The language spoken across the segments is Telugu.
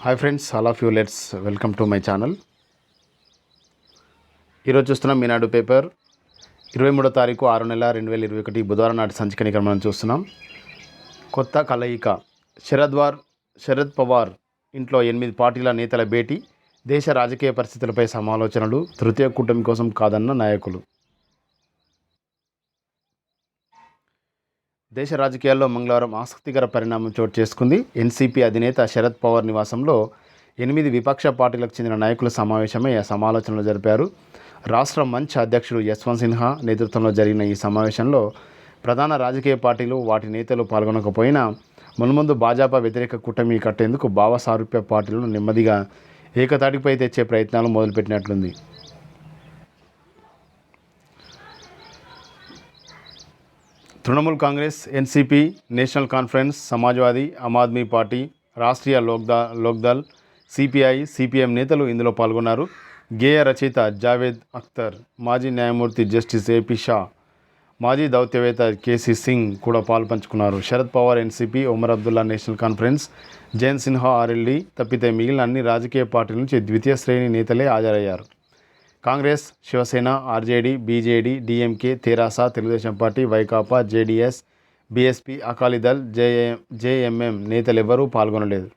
Hi friends, all of you let's welcome to my channel. ఈరోజు చూస్తున్నాం ఈనాడు పేపర్ 23వ తారీఖు 6 నెల 2021 బుధవారం నాటి సంచిక మనం చూస్తున్నాం. కొత్త కలయిక, శరద్ పవార్ ఇంట్లో 8 పార్టీల నేతల భేటీ, దేశ రాజకీయ పరిస్థితులపై సమాలోచనలు, తృతీయ కూటమి కోసం కాదన్న నాయకులు. దేశ రాజకీయాల్లో మంగళవారం ఆసక్తికర పరిణామం చోటు చేసుకుంది. ఎన్సీపీ అధినేత శరద్ పవార్ నివాసంలో 8 విపక్ష పార్టీలకు చెందిన నాయకుల సమావేశమై సమాలోచనలు జరిపారు. రాష్ట్ర మంచ్ అధ్యక్షుడు యశ్వంత్ సిన్హా నేతృత్వంలో జరిగిన ఈ సమావేశంలో ప్రధాన రాజకీయ పార్టీలు, వాటి నేతలు పాల్గొనకపోయినా మున్ముందు భాజపా వ్యతిరేక కూటమి కట్టేందుకు భావ సారూప్య పార్టీలను నెమ్మదిగా ఏకతాటిపై తెచ్చే ప్రయత్నాలు మొదలుపెట్టినట్లుంది. Trinamool Congress, NCP, national conference, Samajwadi, Aam Aadmi party, Rashtriya Lok Dal, CPI, CPM నేతలు ఇందులో పాల్గొన్నారు. గేయ రచయిత జావేద్ అఖ్తర్, మాజీ న్యాయమూర్తి జస్టిస్ ఏపీ షా, మాజీ దౌత్యవేత్త కేసీ సింగ్ కూడా పాల్పంచుకున్నారు. Sharad Pawar NCP, Omar Abdullah National Conference, Jayant Sinha RLD తప్పితే మిగిలిన అన్ని రాజకీయ పార్టీల నుంచి ద్వితీయ శ్రేణి నేతలే హాజరయ్యారు. Congress, Shiv Sena, RJD, BJD, DMK, తెరాస, Telugu Desam party, Vaikapa, JDS, BSP, Akali Dal, JMM నేతలెవ్వరూ పాల్గొనలేదు.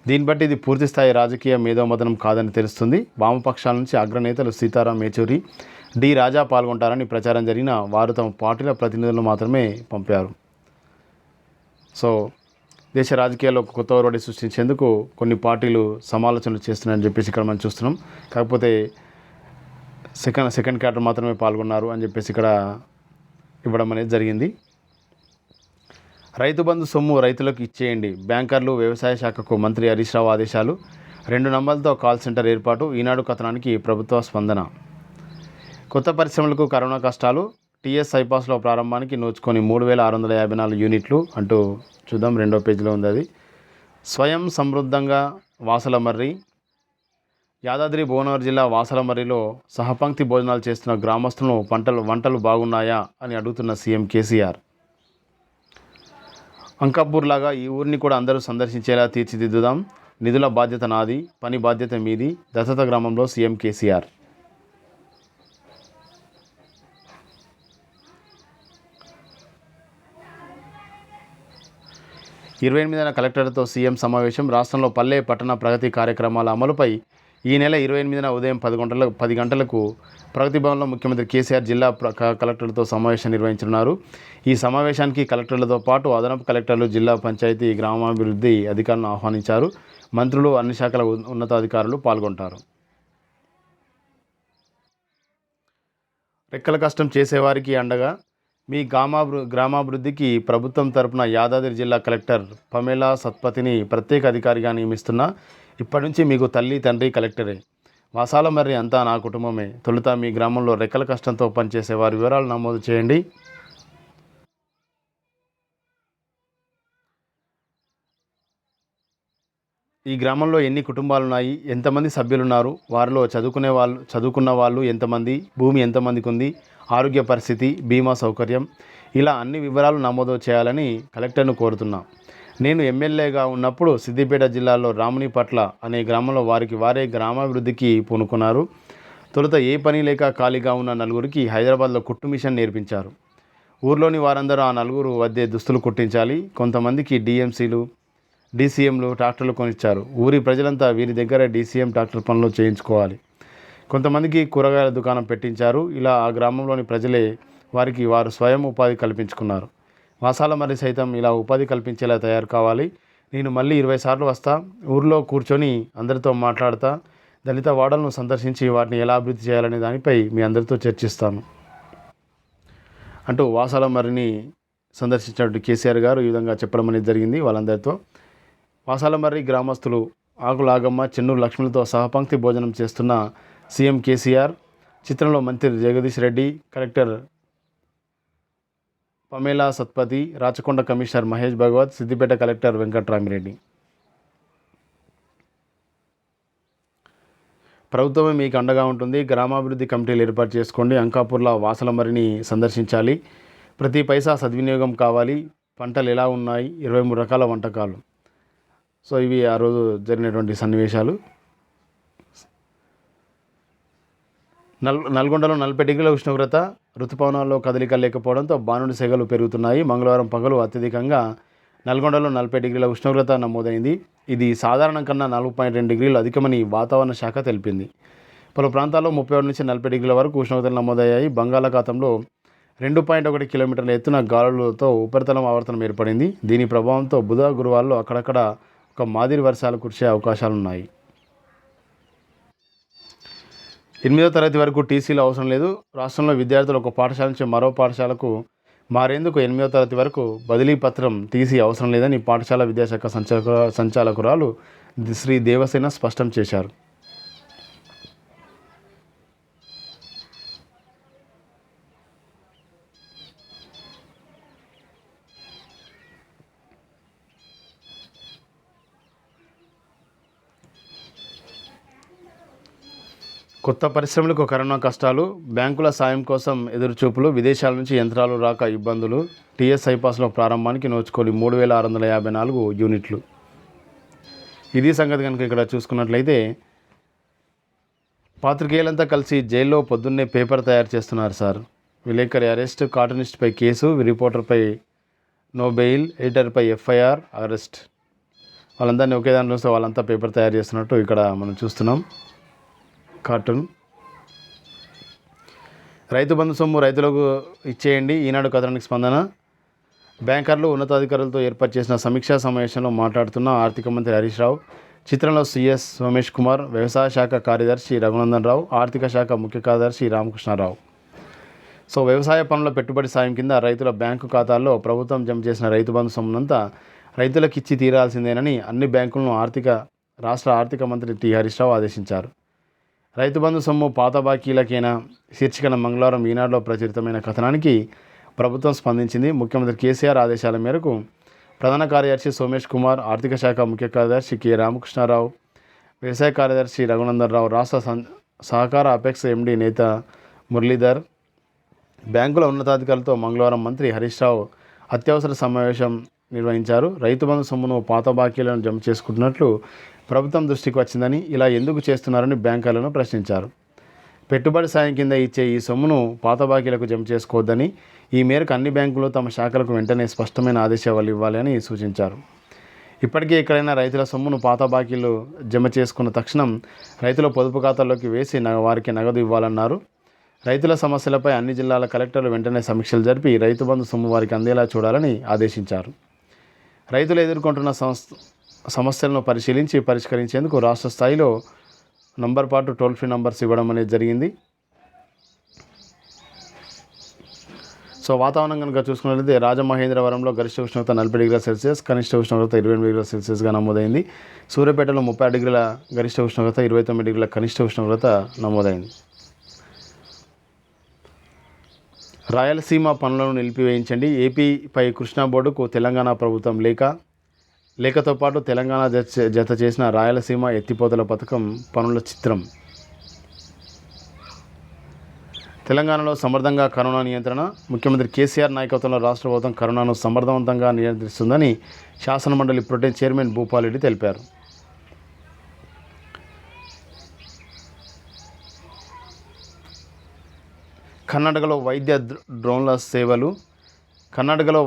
దీన్ని బట్టి ఇది పూర్తిస్థాయి రాజకీయ మేధోమథనం కాదని తెలుస్తుంది. వామపక్షాల నుంచి అగ్రనేతలు సీతారాం యేచూరి, డి రాజా పాల్గొంటారని ప్రచారం జరిగిన వారు తమ పార్టీల ప్రతినిధులను మాత్రమే పంపారు. సో దేశ రాజకీయాల్లో ఒక కొత్త ఒరవడి సృష్టించేందుకు కొన్ని పార్టీలు సమాలోచనలు చేస్తున్నాయని చెప్పేసి ఇక్కడ మనం చూస్తున్నాం. కాకపోతే సెకండ్ క్యాటర్ మాత్రమే పాల్గొన్నారు అని చెప్పేసి ఇక్కడ ఇవ్వడం అనేది జరిగింది. రైతు బంధు సొమ్ము రైతులకు ఇచ్చేయండి, బ్యాంకర్లు, వ్యవసాయ శాఖకు మంత్రి హరీష్ రావు ఆదేశాలు. 2 నంబర్లతో కాల్ సెంటర్ ఏర్పాటు, ఈనాడు కథనానికి ప్రభుత్వ స్పందన. కొత్త పరిశ్రమలకు కరోనా కష్టాలు, టీఎస్ ఐపాస్లో ప్రారంభానికి నోచుకొని 3654 యూనిట్లు అంటూ చూద్దాం. 2వ పేజీలో ఉంది అది. స్వయం సమృద్ధంగా వాసలమర్రి. యాదాద్రి భువనగిరి జిల్లా వాసలమర్రిలో సహపంక్తి భోజనాలు చేస్తున్న గ్రామస్తులను వంటలు బాగున్నాయా అని అడుగుతున్న సీఎం కేసీఆర్. అంకాపూర్ లాగా ఈ ఊరిని కూడా అందరూ సందర్శించేలా తీర్చిదిద్దుదాం, నిధుల బాధ్యత నాది, పని బాధ్యత మీది, దత్తత గ్రామంలో సీఎం కేసీఆర్. ఈ 28న కలెక్టర్లతో సీఎం సమావేశం. రాష్ట్రంలో పల్లె పట్టణ ప్రగతి కార్యక్రమాల అమలుపై ఈ నెల 28న ఉదయం 10 గంటలకు ప్రగతి భవన్లో ముఖ్యమంత్రి కేసీఆర్ జిల్లా కలెక్టర్లతో సమావేశం నిర్వహించనున్నారు. ఈ సమావేశానికి కలెక్టర్లతో పాటు అదనపు కలెక్టర్లు, జిల్లా పంచాయతీ, గ్రామాభివృద్ధి అధికారులను ఆహ్వానించారు. మంత్రులు, అన్ని శాఖల ఉన్నతాధికారులు పాల్గొంటారు. రెక్కల కష్టం చేసేవారికి అండగా మీ గ్రామాభివృద్ధికి ప్రభుత్వం తరపున యాదాద్రి జిల్లా కలెక్టర్ పమేలా సత్పతిని ప్రత్యేక అధికారిగా నియమిస్తున్నా. ఇప్పటి నుంచి మీకు తల్లి, తండ్రి కలెక్టరే. వాసాలమర్రి అంతా నా కుటుంబమే. తొలుత మీ గ్రామంలో రెక్కల కష్టంతో పనిచేసే వారి వివరాలు నమోదు చేయండి. ఈ గ్రామంలో ఎన్ని కుటుంబాలున్నాయి, ఎంతమంది సభ్యులున్నారు, వారిలో చదువుకున్న వాళ్ళు ఎంతమంది, భూమి ఎంతమందికి ఉంది, ఆరోగ్య పరిస్థితి, బీమా సౌకర్యం, ఇలా అన్ని వివరాలు నమోదు చేయాలని కలెక్టర్ను కోరుతున్నా. నేను ఎమ్మెల్యేగా ఉన్నప్పుడు సిద్దిపేట జిల్లాలో రామునిపట్ల అనే గ్రామంలో వారే గ్రామాభివృద్ధికి పూనుకున్నారు. తొలుత ఏ పని లేక ఖాళీగా ఉన్న 4గురికి హైదరాబాద్లో కుట్టు మిషన్ నేర్పించారు. ఊర్లోని వారందరూ ఆ 4గురు వద్దే దుస్తులు కుట్టించాలి. కొంతమందికి డీసీఎంలు ట్రాక్టర్లు కొనిచ్చారు. ఊరి ప్రజలంతా వీరి దగ్గర డీసీఎం ట్రాక్టర్ పనులు చేయించుకోవాలి. కొంతమందికి కూరగాయల దుకాణం పెట్టించారు. ఇలా ఆ గ్రామంలోని ప్రజలే వారు స్వయం ఉపాధి కల్పించుకున్నారు. వాసాలమర్రి సైతం ఇలా ఉపాధి కల్పించేలా తయారు కావాలి. నేను మళ్ళీ 20 సార్లు వస్తా, ఊర్లో కూర్చొని అందరితో మాట్లాడతా, దళిత వాడలను సందర్శించి వాటిని ఎలా అభివృద్ధి చేయాలనే దానిపై మీ అందరితో చర్చిస్తాను అంటూ వాసాలమర్రిని సందర్శించినట్టు కేసీఆర్ గారు ఈ విధంగా చెప్పడం అనేది జరిగింది వాళ్ళందరితో. వాసాలమర్రి గ్రామస్తులు ఆకులాగమ్మ, చెన్నూరు లక్ష్మణులతో సహపంక్తి భోజనం చేస్తున్న సీఎం కేసీఆర్. చిత్రంలో మంత్రి Jagadish Reddy, collector Pamela Satpathy, Rachakonda commissioner Mahesh Bhagwat, Siddipet collector Venkatramireddy. ప్రభుత్వమే మీకు అండగా ఉంటుంది. గ్రామాభివృద్ధి కమిటీలు ఏర్పాటు చేసుకోండి. అంకాపూర్లో వాసలమర్రిని సందర్శించాలి. ప్రతి పైసా సద్వినియోగం కావాలి. పంటలు ఎలా ఉన్నాయి, 23 రకాల వంటకాలు. సో ఇవి ఆ రోజు జరిగినటువంటి సన్నివేశాలు. నల్గొండలో 40 డిగ్రీల ఉష్ణోగ్రత, ఋతుపవనాల్లో కదలిక లేకపోవడంతో బాణుడి సెగలు పెరుగుతున్నాయి. మంగళవారం పగలు అత్యధికంగా నల్గొండలో 40 డిగ్రీల ఉష్ణోగ్రత నమోదైంది. ఇది సాధారణం కన్నా 4.2 డిగ్రీలు అధికమని వాతావరణ శాఖ తెలిపింది. పలు ప్రాంతాల్లో 31 నుంచి 40 డిగ్రీల వరకు ఉష్ణోగ్రతలు నమోదయ్యాయి. బంగాళాఖాతంలో 2.1 కిలోమీటర్ల ఎత్తున గాలులతో ఉపరితలం ఆవర్తనం ఏర్పడింది. దీని ప్రభావంతో బుధ, గురువారంలో అక్కడక్కడ ఒక మాదిరి వర్షాలు కురిసే అవకాశాలున్నాయి. 8వ తరగతి వరకు టీసీలు అవసరం లేదు. రాష్ట్రంలో విద్యార్థులు ఒక పాఠశాల నుంచి మరో పాఠశాలకు మారేందుకు 8వ తరగతి వరకు బదిలీ పత్రం టీసీ అవసరం లేదని పాఠశాల విద్యాశాఖ సంచాలకురాలు శ్రీ దేవసేన స్పష్టం చేశారు. కొత్త పరిశ్రమలకు కరోనా కష్టాలు, బ్యాంకుల సాయం కోసం ఎదురుచూపులు, విదేశాల నుంచి యంత్రాలు రాక ఇబ్బందులు. టీఎస్ ఐపాస్లో ప్రారంభానికి నోచుకొని 3654 యూనిట్లు. ఇది సంగతి. కనుక ఇక్కడ చూసుకున్నట్లయితే పాత్రికేయులంతా కలిసి జైల్లో పొద్దున్నే పేపర్ తయారు చేస్తున్నారు సార్. విలేకరి అరెస్ట్, కార్టూనిస్ట్పై కేసు, రిపోర్టర్పై నో బెయిల్, ఎడిటర్పై ఎఫ్ఐఆర్, అరెస్ట్. వాళ్ళందరినీ ఒకే దాంట్లో వస్తే వాళ్ళంతా పేపర్ తయారు చేస్తున్నట్టు ఇక్కడ మనం చూస్తున్నాం. కార్టూన్. రైతు బంధు సొమ్ము రైతులకు ఇచ్చేయండి, ఈనాడు కథనానికి స్పందన. బ్యాంకర్లు ఉన్నతాధికారులతో ఏర్పాటు చేసిన సమీక్షా సమావేశంలో మాట్లాడుతున్న ఆర్థిక మంత్రి హరీష్ రావు. చిత్రంలో సిఎస్ సోమేష్ కుమార్, వ్యవసాయ శాఖ కార్యదర్శి రఘునందన్ రావు, ఆర్థిక శాఖ ముఖ్య కార్యదర్శి రామకృష్ణారావు. సో వ్యవసాయ పనుల పెట్టుబడి సాయం కింద రైతుల బ్యాంకు ఖాతాల్లో ప్రభుత్వం జమ చేసిన రైతు బంధు సొమ్మునంతా రైతులకు ఇచ్చి తీరాల్సిందేనని అన్ని బ్యాంకులను రాష్ట్ర ఆర్థిక మంత్రి టి హరీష్ రావు ఆదేశించారు. రైతు బంధు సొమ్ము పాత బాకీలకేనా శీర్షికన మంగళవారం ఈనాడులో ప్రచురితమైన కథనానికి ప్రభుత్వం స్పందించింది. ముఖ్యమంత్రి కేసీఆర్ ఆదేశాల మేరకు ప్రధాన కార్యదర్శి సోమేష్ కుమార్, ఆర్థిక శాఖ ముఖ్య కార్యదర్శి కె రామకృష్ణారావు, వ్యవసాయ కార్యదర్శి రఘునందన్ రావు, రాష్ట్ర సహకార అపెక్స్ ఎండి నేత మురళీధర్, బ్యాంకుల ఉన్నతాధికారులతో మంగళవారం మంత్రి హరీష్ రావు అత్యవసర సమావేశం నిర్వహించారు. రైతు బంధు సొమ్మును పాత బాకీలను జమ చేసుకుంటున్నట్లు ప్రభుత్వం దృష్టికి వచ్చిందని, ఇలా ఎందుకు చేస్తున్నారని బ్యాంకర్లను ప్రశ్నించారు. పెట్టుబడి సాయం కింద ఇచ్చే ఈ సొమ్మును పాత బాకీలకు జమ చేసుకోవద్దని, ఈ మేరకు అన్ని బ్యాంకులు తమ శాఖలకు వెంటనే స్పష్టమైన ఆదేశాలు ఇవ్వాలి అని సూచించారు. ఇప్పటికే ఎక్కడైనా రైతుల సొమ్మును పాత బాకీలు జమ చేసుకున్న తక్షణం రైతుల పొదుపు ఖాతాల్లోకి వేసి వారికి నగదు ఇవ్వాలన్నారు. రైతుల సమస్యలపై అన్ని జిల్లాల కలెక్టర్లు వెంటనే సమీక్షలు జరిపి రైతు బంధు సొమ్ము వారికి అందేలా చూడాలని ఆదేశించారు. రైతులు ఎదుర్కొంటున్న సమస్యలను పరిష్కరించేందుకు రాష్ట్ర స్థాయిలో నంబర్ పాటు టోల్ ఫ్రీ నంబర్స్ ఇవ్వడం అనేది జరిగింది. సో వాతావరణం కనుక చూసుకున్నట్లయితే రాజమహేంద్రవరంలో గరిష్ట ఉష్ణోగ్రత 40 డిగ్రీల సెల్సియస్, కనిష్ట ఉష్ణోగ్రత 28 డిగ్రీల సెల్సియస్గా నమోదైంది. సూర్యాపేటలో 30 డిగ్రీల గరిష్ట ఉష్ణోగ్రత, 29 డిగ్రీల కనిష్ట ఉష్ణోగ్రత నమోదైంది. రాయలసీమ పనులను నిలిపివేయించండి, ఏపీపై కృష్ణా బోర్డుకు తెలంగాణ ప్రభుత్వం లేఖతో పాటు తెలంగాణ జత చేసిన రాయలసీమ ఎత్తిపోతల పథకం పనుల చిత్రం. తెలంగాణలో సమర్థంగా కరోనా నియంత్రణ. ముఖ్యమంత్రి కేసీఆర్ నాయకత్వంలో రాష్ట్ర ప్రభుత్వం కరోనాను సమర్థవంతంగా నియంత్రిస్తుందని శాసనమండలి ప్రోటెం చైర్మన్ భూపాలరెడ్డి తెలిపారు. కర్ణాటకలో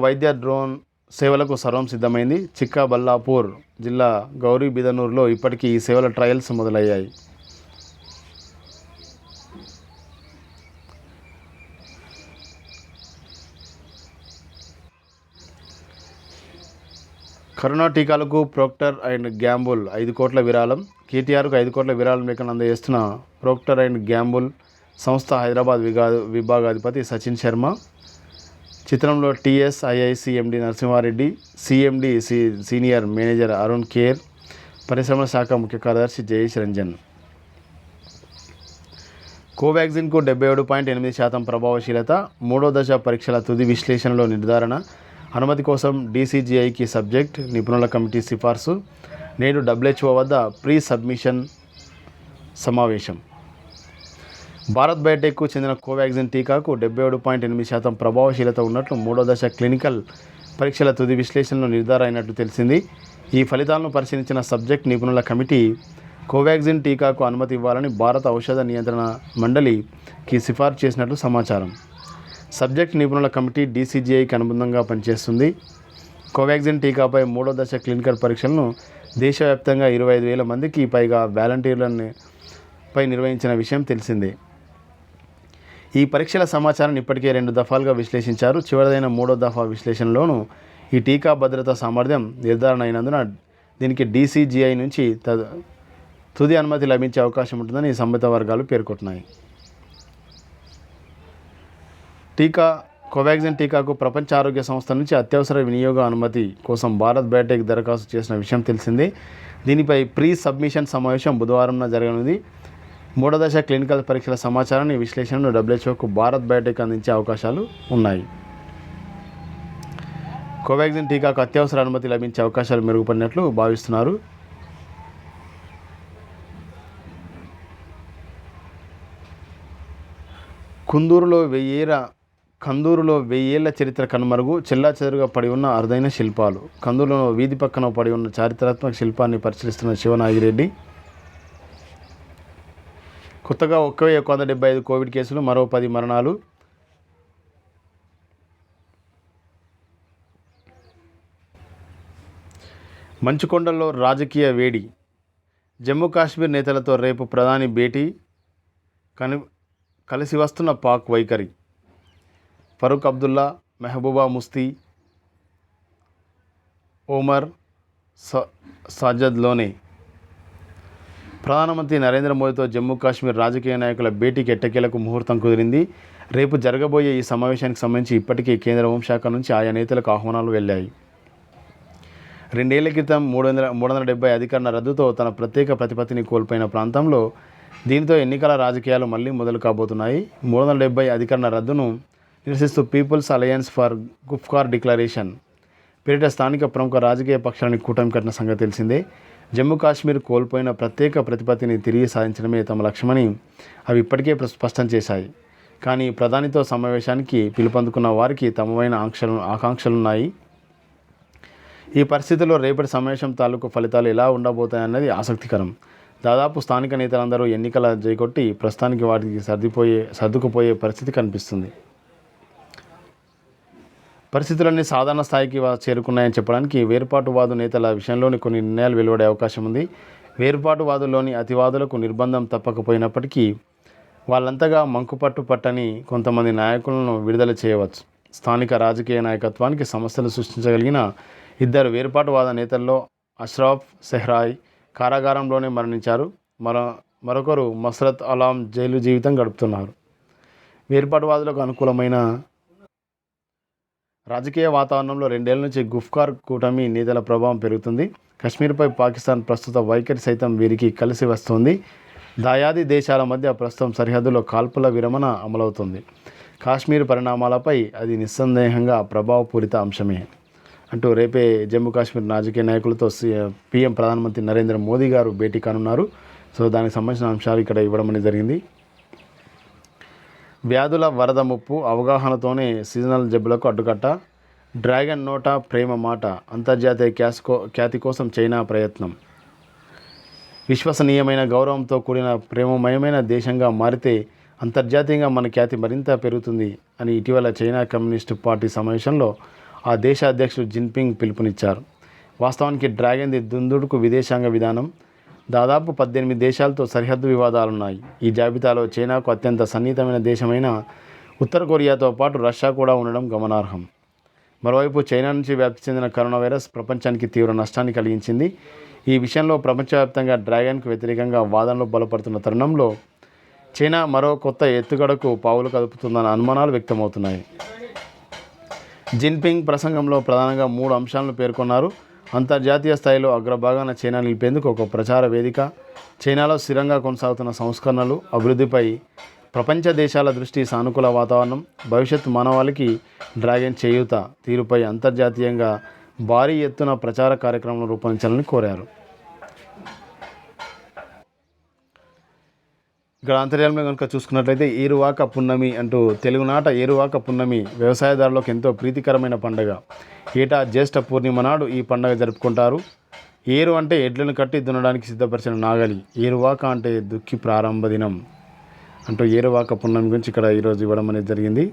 వైద్య డ్రోన్ సేవలకు సర్వం సిద్ధమైంది. చిక్కబల్లాపూర్ జిల్లా గౌరీబిదనూరులో ఇప్పటికీ ఈ సేవల ట్రయల్స్ మొదలయ్యాయి. కరోనా టీకాలకు ప్రోక్టర్ అండ్ గ్యాంబుల్ 5 కోట్ల విరాళం. కేటీఆర్కు 5 కోట్ల విరాళం లేఖను అందజేస్తున్న ప్రోక్టర్ అండ్ గ్యాంబుల్ సంస్థ హైదరాబాద్ విభాగాధిపతి సచిన్ శర్మ. చిత్రంలో టీఎస్ఐఐసి ఎండి Narasimha Reddy, CMD senior manager Arun Kher, పరిశ్రమల శాఖ ముఖ్య కార్యదర్శి జయేష్ రంజన్. కోవాక్సిన్కు 77.8% ప్రభావశీలత. 3వ దశ పరీక్షల తుది విశ్లేషణలో నిర్ధారణ. అనుమతి కోసం డీసీజీఐకి సబ్జెక్ట్ నిపుణుల కమిటీ సిఫార్సు. నేడు WHO వద్ద ప్రీ సబ్మిషన్ సమావేశం. భారత్ బయోటెక్కు చెందిన కోవాక్సిన్ టీకాకు 77.8% ప్రభావశీలత ఉన్నట్లు 3వ దశ క్లినికల్ పరీక్షల తుది విశ్లేషణలో నిర్ధారణ అయినట్లు తెలిసింది. ఈ ఫలితాలను పరిశీలించిన సబ్జెక్ట్ నిపుణుల కమిటీ కోవాక్సిన్ టీకాకు అనుమతి ఇవ్వాలని భారత ఔషధ నియంత్రణ మండలికి సిఫార్సు చేసినట్లు సమాచారం. సబ్జెక్ట్ నిపుణుల కమిటీ DCGIకి అనుబంధంగా పనిచేస్తుంది. కోవాక్సిన్ టీకాపై 3వ దశ క్లినికల్ పరీక్షలను దేశవ్యాప్తంగా 25,000 మందికి పైగా వాలంటీర్లపై నిర్వహించిన విషయం తెలిసిందే. ఈ పరీక్షల సమాచారాన్ని ఇప్పటికే 2 దఫాలుగా విశ్లేషించారు. చివరిదైన 3వ దఫా విశ్లేషణలోనూ ఈ టీకా భద్రతా సామర్థ్యం నిర్ధారణ అయినందున దీనికి DCGI నుంచి తుది అనుమతి లభించే అవకాశం ఉంటుందని సంబంధిత వర్గాలు పేర్కొంటున్నాయి. కోవాక్సిన్ టీకాకు ప్రపంచ ఆరోగ్య సంస్థ నుంచి అత్యవసర వినియోగ అనుమతి కోసం భారత్ బయోటెక్ దరఖాస్తు చేసిన విషయం తెలిసిందే. దీనిపై ప్రీ సబ్మిషన్ సమావేశం బుధవారం జరగనుంది. 3వ దశ క్లినికల్ పరీక్షల సమాచారాన్ని విశ్లేషణను WHOకు భారత్ బయోటెక్ అందించే అవకాశాలు ఉన్నాయి. కోవాక్సిన్ టీకాకు అత్యవసర అనుమతి లభించే అవకాశాలు మెరుగుపడినట్లు భావిస్తున్నారు. కందూరులో 1000 ఏళ్ల చరిత్ర కనుమరుగు, చెల్లాచెదురుగా పడి ఉన్న అరుదైన శిల్పాలు. కందూరులో వీధి పక్కన పడి ఉన్న చారిత్రాత్మక శిల్పాన్ని పరిశీలిస్తున్న శివనాగిరెడ్డి. కొత్తగా 1,175 కోవిడ్ కేసులు, మరో 10 మరణాలు. మంచుకొండల్లో రాజకీయ వేడి. జమ్మూ కాశ్మీర్ నేతలతో రేపు ప్రధాని భేటీ. కలిసి వస్తున్న పాక్ వైఖరి. ఫరూక్ అబ్దుల్లా, మెహబూబా ముఫ్తీ, ఒమర్ సాజద్లోనే. ప్రధానమంత్రి నరేంద్ర మోదీతో జమ్మూ కాశ్మీర్ రాజకీయ నాయకుల భేటీకి ఎట్టకేలకు ముహూర్తం కుదిరింది. రేపు జరగబోయే ఈ సమావేశానికి సంబంధించి ఇప్పటికే కేంద్ర హోంశాఖ నుంచి ఆయా నేతలకు ఆహ్వానాలు వెళ్ళాయి. 2 ఏళ్ల క్రితం 370 అధికరణ రద్దుతో తన ప్రత్యేక ప్రతిపత్తిని కోల్పోయిన ప్రాంతంలో దీనితో ఎన్నికల రాజకీయాలు మళ్లీ మొదలు కాబోతున్నాయి. 370 అధికరణ రద్దును నిరసిస్తూ పీపుల్స్ అలయన్స్ ఫర్ గుఫ్కార్ డిక్లరేషన్ పేరిట స్థానిక ప్రముఖ రాజకీయ పక్షాలని కూటమి కట్టిన సంగతి తెలిసిందే. జమ్మూ కాశ్మీర్ కోల్పోయిన ప్రత్యేక ప్రతిపత్తిని తిరిగి సాధించడమే తమ లక్ష్యమని అవి ఇప్పటికే స్పష్టం చేశాయి. కానీ ప్రధానితో సమావేశానికి పిలుపందుకున్న వారికి తమవైన ఆకాంక్షలున్నాయి. ఈ పరిస్థితుల్లో రేపటి సమావేశం తాలూకు ఫలితాలు ఎలా ఉండబోతాయన్నది ఆసక్తికరం. దాదాపు స్థానిక నేతలందరూ ఎన్నికల జైకొట్టి ప్రస్తుతానికి వాటికి సర్దుకుపోయే పరిస్థితి కనిపిస్తుంది. పరిస్థితులన్నీ సాధారణ స్థాయికి చేరుకున్నాయని చెప్పడానికి వేర్పాటువాదు నేతల విషయంలోని కొన్ని నిర్ణయాలు వెలువడే అవకాశం ఉంది. వేర్పాటువాదుల్లోని అతివాదులకు నిర్బంధం తప్పకపోయినప్పటికీ వాళ్ళంతగా మంకుపట్టు పట్టని కొంతమంది నాయకులను విడుదల చేయవచ్చు. స్థానిక రాజకీయ నాయకత్వానికి సమస్యలు సృష్టించగలిగిన 2 వేర్పాటువాద నేతల్లో అష్రఫ్ సెహ్రాయ్ కారాగారంలోనే మరణించారు. మరొకరు మస్రత్ అలాం జైలు జీవితం గడుపుతున్నారు. వేర్పాటువాదులకు అనుకూలమైన రాజకీయ వాతావరణంలో 2 ఏళ్ల నుంచి గుఫ్కార్ కూటమి నేతల ప్రభావం పెరుగుతుంది. కశ్మీర్పై పాకిస్తాన్ ప్రస్తుత వైఖరి సైతం వీరికి కలిసి వస్తుంది. దాయాది దేశాల మధ్య ప్రస్తుతం సరిహద్దులో కాల్పుల విరమణ అమలవుతుంది. కాశ్మీర్ పరిణామాలపై అది నిస్సందేహంగా ప్రభావపూరిత అంశమే అంటూ రేపే జమ్మూ కాశ్మీర్ రాజకీయ నాయకులతో PM ప్రధానమంత్రి నరేంద్ర మోదీ గారు భేటీ కానున్నారు. సో దానికి సంబంధించిన అంశాలు ఇక్కడ ఇవ్వడం అనేది జరిగింది. వ్యాధుల వరద ముప్పు, అవగాహనతోనే సీజనల్ జబ్బులకు అడ్డుకట్ట. డ్రాగన్ నోట ప్రేమ మాట, అంతర్జాతీయ ఖ్యాతి కోసం చైనా ప్రయత్నం. విశ్వసనీయమైన గౌరవంతో కూడిన ప్రేమమయమైన దేశంగా మారితే అంతర్జాతీయంగా మన ఖ్యాతి మరింత పెరుగుతుంది అని ఇటీవల చైనా కమ్యూనిస్టు పార్టీ సమావేశంలో ఆ దేశ అధ్యక్షుడు జిన్పింగ్ పిలుపునిచ్చారు. వాస్తవానికి డ్రాగన్ది దుందుడుకు విదేశాంగ విధానం. దాదాపు 18 దేశాలతో సరిహద్దు వివాదాలున్నాయి. ఈ జాబితాలో చైనాకు అత్యంత సన్నిహితమైన దేశమైన ఉత్తర కొరియాతో పాటు రష్యా కూడా ఉండడం గమనార్హం. మరోవైపు చైనా నుంచి వ్యాప్తి చెందిన కరోనా వైరస్ ప్రపంచానికి తీవ్ర నష్టాన్ని కలిగించింది. ఈ విషయంలో ప్రపంచవ్యాప్తంగా డ్రాగన్కు వ్యతిరేకంగా వాదనలు బలపడుతున్న తరుణంలో చైనా మరో కొత్త ఎత్తుగడకు పావులు కదుపుతుందన్న అనుమానాలు వ్యక్తమవుతున్నాయి. జిన్పింగ్ ప్రసంగంలో ప్రధానంగా 3 అంశాలను పేర్కొన్నారు. అంతర్జాతీయ స్థాయిలో అగ్రభాగాన చైనా నిలిపేందుకు ఒక ప్రచార వేదిక, చైనాలో స్థిరంగా కొనసాగుతున్న సంస్కరణలు, అభివృద్ధిపై ప్రపంచ దేశాల దృష్టి, సానుకూల వాతావరణం, భవిష్యత్ మానవాళికి డ్రాగన్ చేయూత తీరుపై అంతర్జాతీయంగా భారీ ఎత్తున ప్రచార కార్యక్రమం రూపొందించాలని కోరారు. ఇక్కడ అంతర్యాలంలో కనుక చూసుకున్నట్లయితే ఏరువాక పున్నమి అంటూ తెలుగునాట ఏరువాక పున్నమి వ్యవసాయదారులకు ఎంతో ప్రీతికరమైన పండుగ. ఏటా జ్యేష్ఠ పూర్ణిమ నాడు ఈ పండుగ జరుపుకుంటారు. ఏరు అంటే ఎడ్లను కట్టి దున్నడానికి సిద్ధపరిచిన నాగలి. ఏరువాక అంటే దుక్కి ప్రారంభ దినం అంటూ ఏరువాక పున్నమి గురించి ఇక్కడ ఈరోజు ఇవ్వడం అనేది జరిగింది.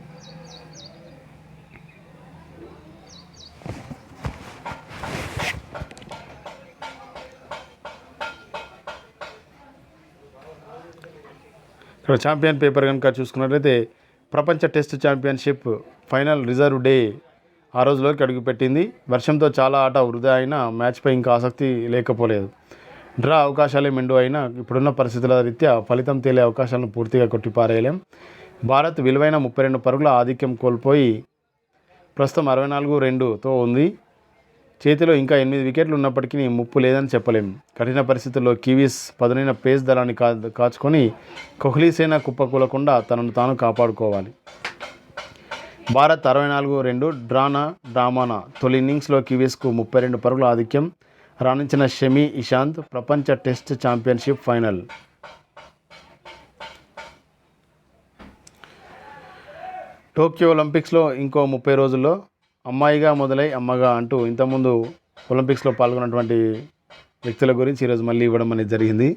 ఇక్కడ ఛాంపియన్ పేపర్ కనుక చూసుకున్నట్లయితే ప్రపంచ test championship final reserve day ఆ రోజులోకి అడుగుపెట్టింది. వర్షంతో చాలా ఆట వృధా అయినా మ్యాచ్పై ఇంకా ఆసక్తి లేకపోలేదు. డ్రా అవకాశాలే మెండు అయినా ఇప్పుడున్న పరిస్థితుల రీత్యా ఫలితం తేలే అవకాశాలను పూర్తిగా కొట్టిపారేయలేం. భారత్ విలువైన 32 పరుగుల ఆధిక్యం కోల్పోయి ప్రస్తుతం 64-2తో ఉంది. చేతిలో ఇంకా 8 వికెట్లు ఉన్నప్పటికీ ముప్పు లేదని చెప్పలేం. కఠిన పరిస్థితుల్లో కివీస్ పదునైన పేస్ దళాన్ని కాచుకొని కోహ్లీసేన కుప్పకూలకుండా తనను తాను కాపాడుకోవాలి. భారత్ 64-2 డ్రామానా. తొలి ఇన్నింగ్స్లో కివీస్కు 32 పరుగుల ఆధిక్యం రాణించిన షమి ఇషాంత్ ప్రపంచ టెస్ట్ ఛాంపియన్షిప్ ఫైనల్. టోక్యో ఒలింపిక్స్లో ఇంకో 30 రోజుల్లో అమ్మాయిగా మొదలై అమ్మగా అంటూ ఇంతకుముందు ఒలింపిక్స్లో పాల్గొన్నటువంటి వ్యక్తుల గురించి ఈరోజు మళ్ళీ ఇవ్వడం అనేది జరిగింది.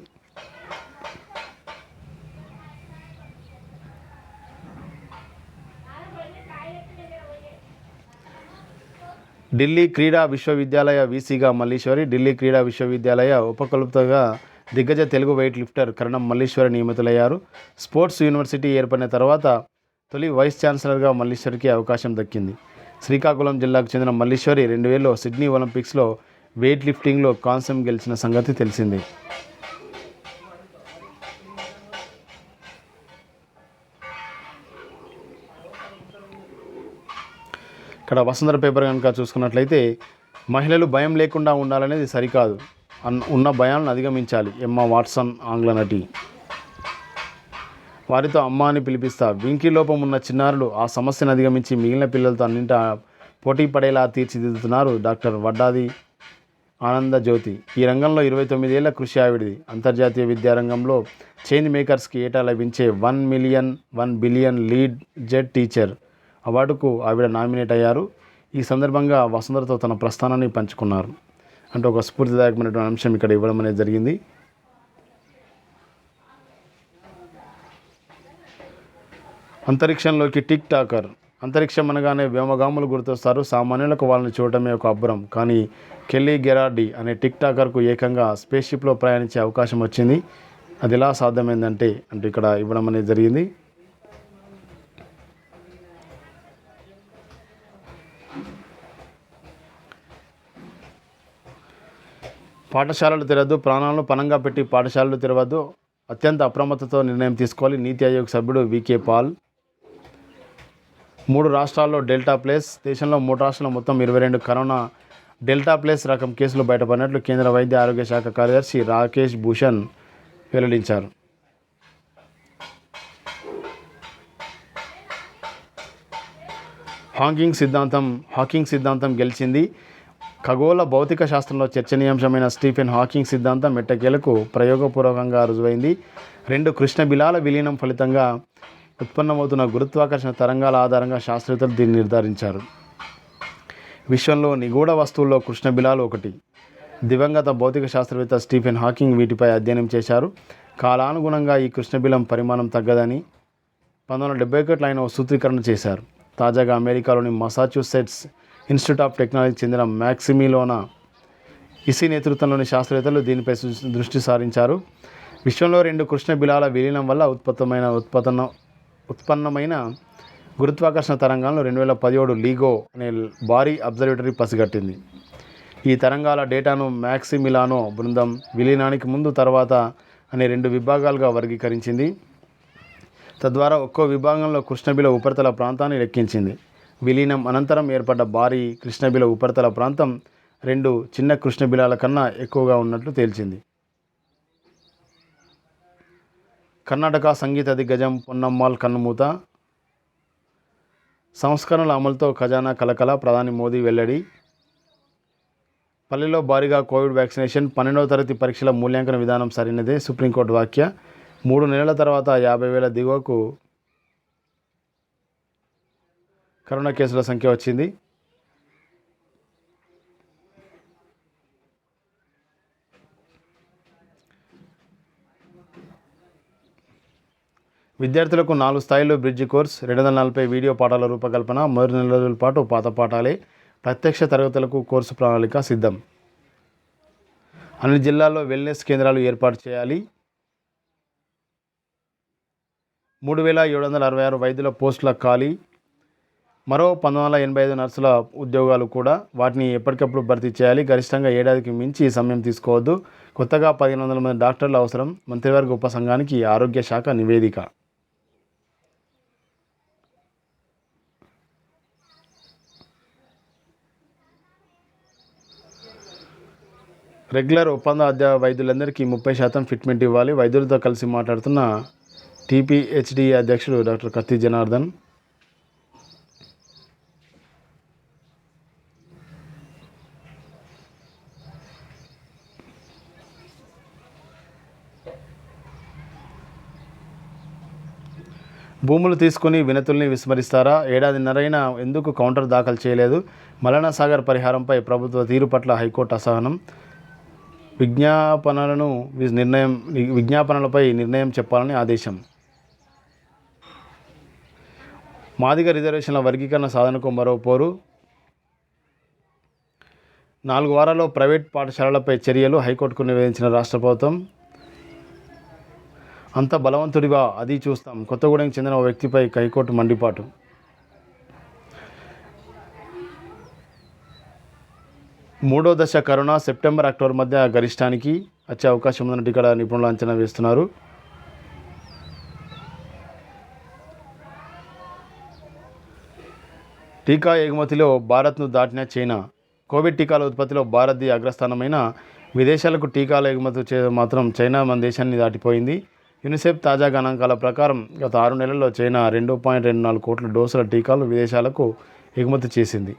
ఢిల్లీ క్రీడా విశ్వవిద్యాలయ వీసీగా మల్లీశ్వరి. ఢిల్లీ క్రీడా విశ్వవిద్యాలయ ఉపకులపతిగా దిగ్గజ తెలుగు వెయిట్ లిఫ్టర్ కరణం మల్లీశ్వరి నియమితులయ్యారు. స్పోర్ట్స్ యూనివర్సిటీ ఏర్పడిన తర్వాత తొలి వైస్ ఛాన్సలర్గా మల్లీశ్వరికి అవకాశం దక్కింది. శ్రీకాకుళం జిల్లాకు చెందిన మల్లీశ్వరి 2000లో సిడ్నీ ఒలింపిక్స్లో వెయిట్ లిఫ్టింగ్లో కాంస్యం గెలిచిన సంగతి తెలిసిందే. ఇక్కడ వసుంధర పేపర్ కనుక చూసుకున్నట్లయితే మహిళలు భయం లేకుండా ఉండాలనేది సరికాదు, ఉన్న భయాలను అధిగమించాలి. ఎమ్మా వాట్సన్ ఆంగ్ల నటి. వారితో అమ్మ అని పిలిపిస్తా. వింకీ లోపం ఉన్న చిన్నారులు ఆ సమస్యను అధిగమించి మిగిలిన పిల్లలతో అన్నింటా పోటీ పడేలా తీర్చిదిద్దుతున్నారు డాక్టర్ వడ్డాది ఆనందజ్యోతి. ఈ రంగంలో 29 ఏళ్ల కృషి ఆవిడిది. అంతర్జాతీయ విద్యారంగంలో చేంజ్ మేకర్స్కి ఏటా లభించే 1 బిలియన్ లీడ్ జెడ్ టీచర్ అవార్డుకు ఆవిడ నామినేట్ అయ్యారు. ఈ సందర్భంగా వసుంధరతో తన ప్రస్థానాన్ని పంచుకున్నారు అంటే ఒక స్ఫూర్తిదాయకమైనటువంటి అంశం ఇక్కడ ఇవ్వడం అనేది జరిగింది. అంతరిక్షంలోకి టిక్ టాకర్. అంతరిక్షం అనగానే వ్యోమగాములు గుర్తొస్తారు. సామాన్యులకు వాళ్ళని చూడటమే ఒక అబ్బురం. కానీ కెల్లీ గెరార్డి అనే టిక్ టాకర్కు ఏకంగా స్పేస్షిప్లో ప్రయాణించే అవకాశం వచ్చింది. అది ఎలా సాధ్యమైందంటే ఇక్కడ ఇవ్వడం అనేది జరిగింది. పాఠశాలలు తెరవద్దు, ప్రాణాలను పణంగా పెట్టి పాఠశాలలు తెరవద్దు, అత్యంత అప్రమత్తతో నిర్ణయం తీసుకోవాలి. నీతి ఆయోగ్ సభ్యుడు వికే పాల్. 3 రాష్ట్రాల్లో డెల్టా ప్లస్. దేశంలో 3 రాష్ట్రాల్లో మొత్తం 22 కరోనా డెల్టా ప్లస్ రకం కేసులు బయటపడినట్లు కేంద్ర వైద్య ఆరోగ్య శాఖ కార్యదర్శి రాకేష్ భూషణ్ వెల్లడించారు. హాకింగ్ సిద్ధాంతం గెలిచింది. ఖగోళ భౌతిక శాస్త్రంలో చర్చనీయాంశమైన స్టీఫెన్ హాకింగ్ సిద్ధాంతం ఎట్టకేలకు ప్రయోగపూర్వకంగా రుజువైంది. 2 కృష్ణబిలాల విలీనం ఫలితంగా ఉత్పన్నమవుతున్న గురుత్వాకర్షణ తరంగాల ఆధారంగా శాస్త్రవేత్తలు దీన్ని నిర్ధారించారు. విశ్వంలో నిగూఢ వస్తువుల్లో కృష్ణబిలాలు ఒకటి. దివంగత భౌతిక శాస్త్రవేత్త స్టీఫెన్ హాకింగ్ వీటిపై అధ్యయనం చేశారు. కాలానుగుణంగా ఈ కృష్ణబిలం పరిమాణం తగ్గదని 1971 ఆయన సూత్రీకరణ చేశారు. తాజాగా అమెరికాలోని మసాచ్యూసెట్స్ ఇన్స్టిట్యూట్ ఆఫ్ టెక్నాలజీకి చెందిన మ్యాక్సిమిలోనా ఇసి నేతృత్వంలోని శాస్త్రవేత్తలు దీనిపై దృష్టి సారించారు. విశ్వంలో 2 కృష్ణబిలాల విలీనం వల్ల ఉత్పన్నమైన గురుత్వాకర్షణ తరంగాలను 2017 లీగో అనే భారీ అబ్జర్వేటరీ పసిగట్టింది. ఈ తరంగాల డేటాను మ్యాక్సిమిలానో బృందం విలీనానికి ముందు తర్వాత అనే 2 విభాగాలుగా వర్గీకరించింది. తద్వారా ఒక్కో విభాగంలో కృష్ణబిల ఉపరితల ప్రాంతాన్ని లెక్కించింది. విలీనం అనంతరం ఏర్పడ్డ భారీ కృష్ణబిల ఉపరితల ప్రాంతం 2 చిన్న కృష్ణబిలాల కన్నా ఎక్కువగా ఉన్నట్లు తేల్చింది. కర్ణాటక సంగీత దిగ్గజం పొన్నమ్మాళ్ కన్నుమూత. సంస్కరణల అమలుతో ఖజానా కలకల, ప్రధాని మోదీ వెల్లడి. పల్లెల్లో భారీగా కోవిడ్ వ్యాక్సినేషన్. 12వ తరగతి పరీక్షల మూల్యాంకన విధానం సరైనదే, సుప్రీంకోర్టు వ్యాఖ్య. 3 నెలల తర్వాత 50,000 దిగువకు కరోనా కేసుల సంఖ్య వచ్చింది. విద్యార్థులకు 4 స్థాయిల్లో బ్రిడ్జి కోర్స్ 240 వీడియో పాఠాల రూపకల్పన 3 నెలల రోజుల పాటు పాత పాఠాలే ప్రత్యక్ష తరగతులకు కోర్సు ప్రణాళిక సిద్ధం. అన్ని జిల్లాల్లో వెల్నెస్ కేంద్రాలు ఏర్పాటు చేయాలి. 3766 వైద్యుల పోస్టుల ఖాళీ. మరో 1985 నర్సుల ఉద్యోగాలు కూడా, వాటిని ఎప్పటికప్పుడు భర్తీ చేయాలి. గరిష్టంగా ఏడాదికి మించి సమయం తీసుకోవద్దు. కొత్తగా 1500 మంది డాక్టర్లు అవసరం. మంత్రివర్గ ఉపసంఘానికి ఆరోగ్య శాఖ నివేదిక. రెగ్యులర్ ఒప్పంద వైద్యులందరికీ 30% ఫిట్మెంట్ ఇవ్వాలి. వైద్యులతో కలిసి మాట్లాడుతున్న టీపీహెచ్డీ అధ్యక్షుడు డాక్టర్ కత్తి జనార్దన్. భూములు తీసుకుని వినతుల్ని విస్మరిస్తారా? ఏడాదిన్నరైనా ఎందుకు కౌంటర్ దాఖలు చేయలేదు? మల్లన్న సాగర్ పరిహారంపై ప్రభుత్వ తీరు పట్ల హైకోర్టు అసహనం. విజ్ఞాపనలపై నిర్ణయం చెప్పాలని ఆదేశం. మాదిగ రిజర్వేషన్ల వర్గీకరణ సాధనకు మరో పోరు. 4 వారాల్లో ప్రైవేట్ పాఠశాలలపై చర్యలు హైకోర్టుకు నివేదించిన రాష్ట్ర ప్రభుత్వం. అంత బలవంతుడివా? అది చూస్తాం. కొత్తగూడెంకి చెందిన ఓ వ్యక్తిపై హైకోర్టు మండిపాటు. మూడో దశ కరోనా సెప్టెంబర్ అక్టోబర్ మధ్య గరిష్టానికి వచ్చే అవకాశం ఉందని ఇక్కడ నిపుణులు అంచనా వేస్తున్నారు. టీకా ఎగుమతిలో భారత్ను దాటిన చైనా. కోవిడ్ టీకాల ఉత్పత్తిలో భారత్ది అగ్రస్థానమైన విదేశాలకు టీకాల ఎగుమతి మాత్రం చైనా మన దేశాన్ని దాటిపోయింది. యూనిసెఫ్ తాజా గణాంకాల ప్రకారం గత 6 నెలల్లో చైనా 2.24 కోట్ల డోసుల టీకాలు విదేశాలకు ఎగుమతి చేసింది.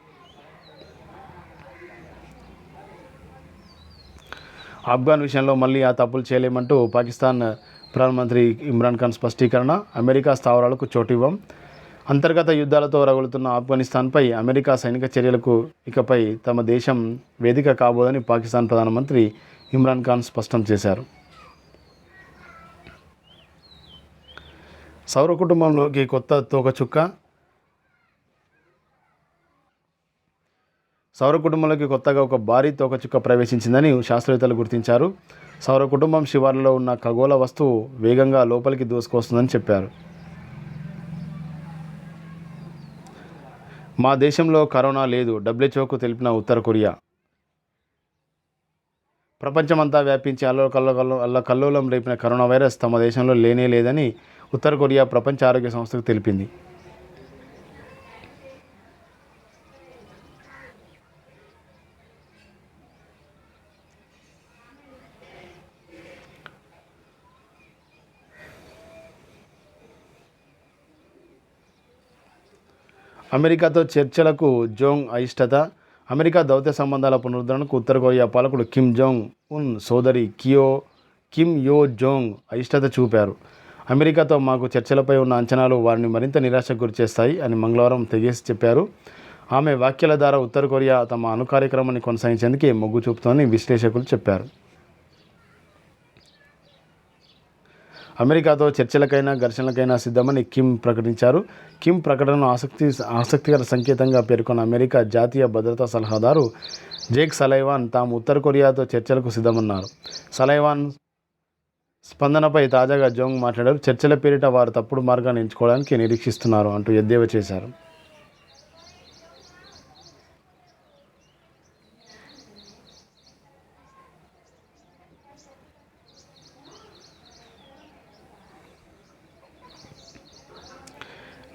ఆఫ్ఘన్ విషయంలో మళ్ళీ ఆ తప్పులు చేయలేమంటూ పాకిస్తాన్ ప్రధానమంత్రి ఇమ్రాన్ ఖాన్ స్పష్టీకరణ. అమెరికా స్థావరాలకు చోటివ్వం. అంతర్గత యుద్ధాలతో రగులుతున్న ఆఫ్ఘనిస్తాన్పై అమెరికా సైనిక చర్యలకు ఇకపై తమ దేశం వేదిక కాబోదని పాకిస్తాన్ ప్రధానమంత్రి ఇమ్రాన్ ఖాన్ స్పష్టం చేశారు. సౌర కుటుంబంలోకి కొత్త తోకచుక్క. సౌర కుటుంబంలోకి కొత్తగా ఒక భారీ తోకచుక్క ప్రవేశించిందని శాస్త్రవేత్తలు గుర్తించారు. సౌర కుటుంబం శివార్లలో ఉన్న ఖగోళ వస్తువు వేగంగా లోపలికి దూసుకొస్తుందని చెప్పారు. మా దేశంలో కరోనా లేదు, డబ్ల్యూహెచ్ఓకు తెలిపిన ఉత్తర కొరియా. ప్రపంచమంతా వ్యాపించి అల్లకల్లోలం రేపిన కరోనా వైరస్ తమ దేశంలో లేనే లేదని ఉత్తర కొరియా ప్రపంచ ఆరోగ్య సంస్థకు తెలిపింది. అమెరికాతో చర్చలకు జోంగ్ అయిష్టత. అమెరికా దౌత్య సంబంధాల పునరుద్ధరణకు ఉత్తర కొరియా పాలకుడు కిమ్ జోంగ్ ఉన్ సోదరి కిమ్ యో జోంగ్ అయిష్టత చూపారు. అమెరికాతో మాకు చర్చలపై ఉన్న అంచనాలు వారిని మరింత నిరాశకు గురిచేస్తాయి అని మంగళవారం తెగేసి చెప్పారు. ఆమె వ్యాఖ్యల ద్వారా ఉత్తర కొరియా తమ అణు కార్యక్రమాన్ని కొనసాగించేందుకే మొగ్గు చూపుతోందని విశ్లేషకులు చెప్పారు. అమెరికాతో చర్చలకైనా ఘర్షణలకైనా సిద్ధమని కిమ్ ప్రకటించారు. కిమ్ ప్రకటనను ఆసక్తికర సంకేతంగా పేర్కొన్న అమెరికా జాతీయ భద్రతా సలహాదారు జేక్ సలైవాన్ తాము ఉత్తర కొరియాతో చర్చలకు సిద్ధమన్నారు. సలైవాన్ స్పందనపై తాజాగా జోంగ్ మాట్లాడారు. చర్చల పేరిట వారు తప్పుడు మార్గాన్ని ఎంచుకోవడానికి నిరీక్షిస్తున్నారు అంటూ ఎద్దేవా చేశారు.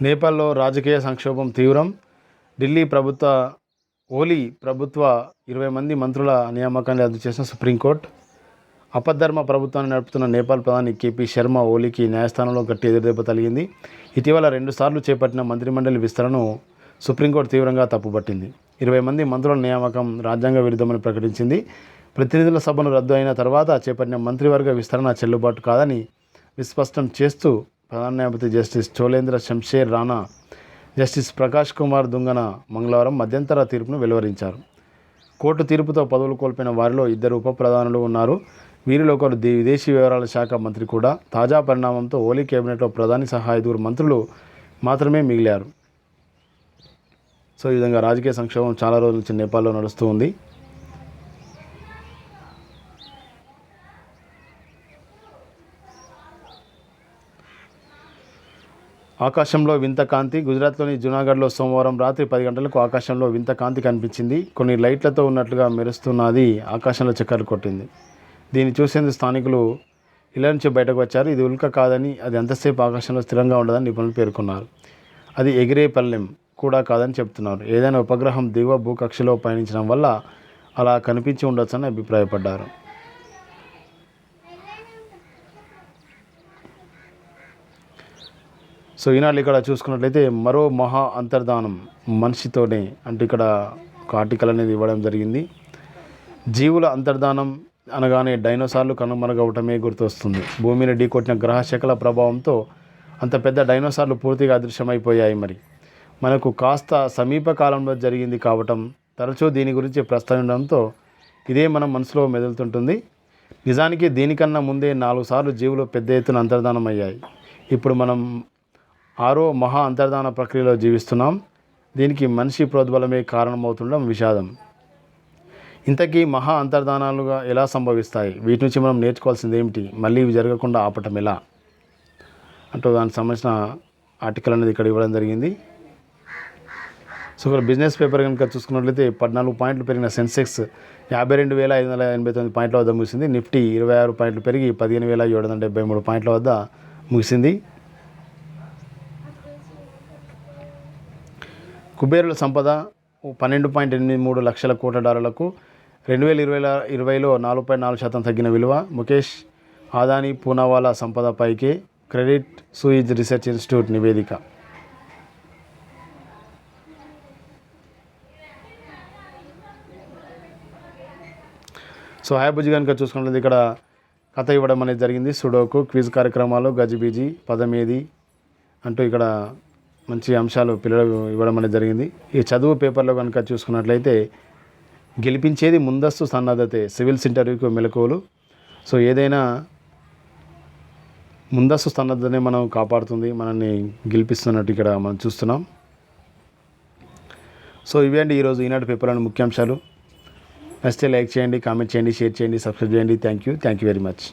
నేపాల్లో రాజకీయ సంక్షోభం తీవ్రం. ఢిల్లీ ఓలీ ప్రభుత్వ 20 మంది మంత్రుల నియామకాన్ని రద్దు చేసిన సుప్రీంకోర్టు. అపద్ధర్మ ప్రభుత్వాన్ని నడుపుతున్న నేపాల్ ప్రధాని కేపీ శర్మ ఓలీకి న్యాయస్థానంలో గట్టి ఎదురుదెబ్బ తగిలింది. ఇటీవల 2 సార్లు చేపట్టిన మంత్రిమండలి విస్తరణను సుప్రీంకోర్టు తీవ్రంగా తప్పుపట్టింది. 20 మంది మంత్రుల నియామకం రాజ్యాంగ విరుద్ధమని ప్రకటించింది. ప్రతినిధుల సభను రద్దు అయిన తర్వాత చేపట్టిన మంత్రివర్గ విస్తరణ చెల్లుబాటు కాదని విస్పష్టం చేస్తూ ప్రధాన న్యాయమూర్తి జస్టిస్ చోలేంద్ర శంషేర్ రాణా, జస్టిస్ ప్రకాష్ కుమార్ దుంగన మంగళవారం మధ్యంతర తీర్పును వెలువరించారు. కోర్టు తీర్పుతో పదవులు కోల్పోయిన వారిలో 2 ఉప ప్రధానులు ఉన్నారు. వీరిలో ఒకరు విదేశీ వ్యవహారాల శాఖ మంత్రి కూడా. తాజా పరిణామంతో ఓలీ కేబినెట్లో ప్రధాని సహా 5 మంత్రులు మాత్రమే మిగిలారు. సో ఈ విధంగా రాజకీయ సంక్షోభం చాలా రోజుల నుంచి నేపాల్లో నడుస్తూ ఉంది. ఆకాశంలో వింత కాంతి. గుజరాత్లోని జునాగఢ్లో సోమవారం రాత్రి 10 గంటలకు ఆకాశంలో వింత కాంతి కనిపించింది. కొన్ని లైట్లతో ఉన్నట్లుగా మెరుస్తున్నది ఆకాశంలో చక్కర్లు కొట్టింది. దీన్ని చూసేందుకు స్థానికులు ఇళ్ల నుంచి బయటకు వచ్చారు. ఇది ఉల్క కాదని, అది ఎంతసేపు ఆకాశంలో స్థిరంగా ఉండదని నిపుణులు పేర్కొన్నారు. అది ఎగిరే పల్లెం కూడా కాదని చెప్తున్నారు. ఏదైనా ఉపగ్రహం దిగువ భూకక్షలో పయనించడం వల్ల అలా కనిపించి ఉండొచ్చని అభిప్రాయపడ్డారు. సో ఈనాడు ఇక్కడ చూసుకున్నట్లయితే మరో మహా అంతర్ధానం మనిషితోనే అంటే ఇక్కడ ఒక ఆర్టికల్ అనేది ఇవ్వడం జరిగింది. జీవుల అంతర్ధానం అనగానే డైనోసార్లు కనుమరుగవటమే గుర్తొస్తుంది. భూమిని ఢీకొట్టిన గ్రహశకల ప్రభావంతో అంత పెద్ద డైనోసార్లు పూర్తిగా అదృశ్యమైపోయాయి. మరి మనకు కాస్త సమీప కాలంలో జరిగింది కావటం, తరచూ దీని గురించి ప్రస్తావించడంతో ఇదే మన మనసులో మెదులుతుంటుంది. నిజానికి దీనికన్నా ముందే 4 సార్లు జీవులు పెద్ద ఎత్తున అంతర్ధానం అయ్యాయి. ఇప్పుడు మనం 6వ మహా అంతర్ధాన ప్రక్రియలో జీవిస్తున్నాం. దీనికి మనిషి ప్రోద్బలమే కారణమవుతుండడం విషాదం. ఇంతకీ మహా అంతర్ధానాలుగా ఎలా సంభవిస్తాయి? వీటి నుంచి మనం నేర్చుకోవాల్సింది ఏమిటి? మళ్ళీ ఇవి జరగకుండా ఆపటం ఎలా అంటూ దానికి సంబంధించిన ఆర్టికల్ అనేది ఇక్కడ ఇవ్వడం జరిగింది. సో ఇక్కడ బిజినెస్ పేపర్ కనుక చూసుకున్నట్లయితే 14 పాయింట్లు పెరిగిన సెన్సెక్స్ 52,589 పాయింట్ల వద్ద ముగిసింది. నిఫ్టీ 26 పాయింట్లు పెరిగి 15,773 పాయింట్ల వద్ద ముగిసింది. కుబేరుల సంపద $12.83 లక్షల కోట్ల డాలర్లకు 2020లో 4.4% తగ్గిన విలువ. ముఖేష్ అదానీ పూనావాలా సంపద పైకే క్రెడిట్ సుయిజ్ రీసెర్చ్ ఇన్స్టిట్యూట్ నివేదిక. సో హాయబుజ్జి కనుక చూసుకున్నట్లయితే ఇక్కడ కథ ఇవ్వడం అనేది జరిగింది. సుడోకు, క్విజ్ కార్యక్రమాలు, గజిబిజి, పదమేది అంటూ ఇక్కడ మంచి అంశాలు పిల్లలకు ఇవ్వడం అనేది జరిగింది. ఈ చదువు పేపర్లో కనుక చూసుకున్నట్లయితే గెలిపించేది ముందస్తు సన్నద్ధతే, సివిల్స్ ఇంటర్వ్యూకి మెలకువలు. సో ఏదైనా ముందస్తు సన్నద్ధనే మనం కాపాడుతుంది, మనల్ని గెలిపిస్తున్నట్టు ఇక్కడ మనం చూస్తున్నాం. సో ఇవి అండి ఈరోజు ఈనాడు పేపర్లోని ముఖ్యాంశాలు. నచ్చితే లైక్ చేయండి, కామెంట్ చేయండి, షేర్ చేయండి, సబ్స్క్రైబ్ చేయండి. Thank you very much.